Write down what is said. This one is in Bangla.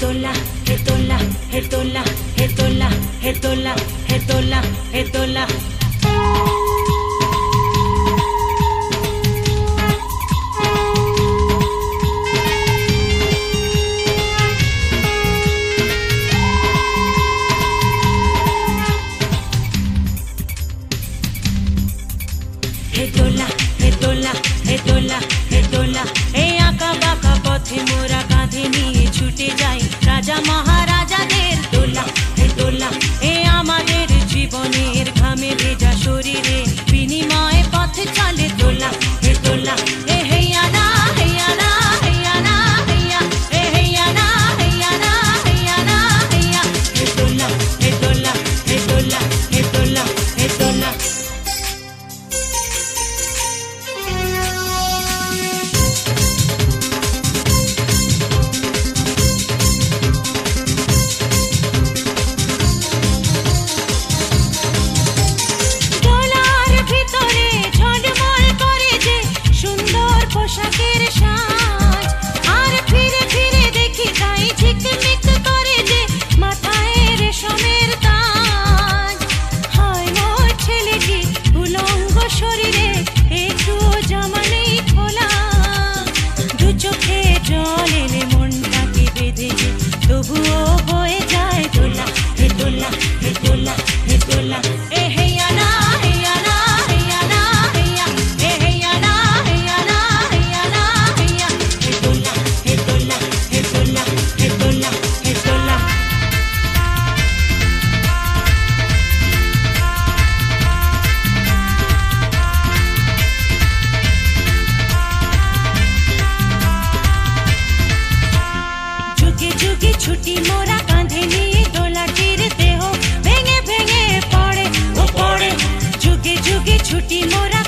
তোলা হে তোলা হে তোলা হে তোলা হে তোলা হে তোলা হে তোলা হে তোলা হে তোলা হে তোলা হে তোলা এই আঁকা বাঁকা পথে মোরা কাঁধে নিয়ে ছুটে যাই রাজা মহারাজাদের দোলা হে তোলা এ আমাদের জীবনের ঘামে ভেজা শরীরে বিনিময়ে পথে চলে দোলা হে তোলা এ হেয়া না হেয়া না হেয়া না হেয়া এ হেয়া না হেয়া না হেয়া না হেয়া হে তোলা হে তোলা হে তোলা হে তোলা হে তোলা পোশাকের সাজ আর ফিরে ফিরে দেখি তাই ঝিকমিক করে যে মাথায় রেশমের তাজ হায় মোর ছেলেটি উলঙ্গ শরীরে একটু জামা নেই খোলা দু চোখে জল এলে মনটাকে বেঁধে যে তবুও বয়ে যায় দোলা হে দোলা হে দোলা হে দোলা এ হেয়া না হেয়া না হেয়া না হেয়া এ হেয়া না হেয়া না হেয়া না হেয়া হে দোলা হে দোলা হে দোলা হে দোলা হে দোলা যুগে যুগে ছুটি মোরা কাঁধে নিয়ে দোলাটির দেহ ভেঙে ভেঙে পড়ে ও পড়ে যুগে যুগে ছুটি মোরা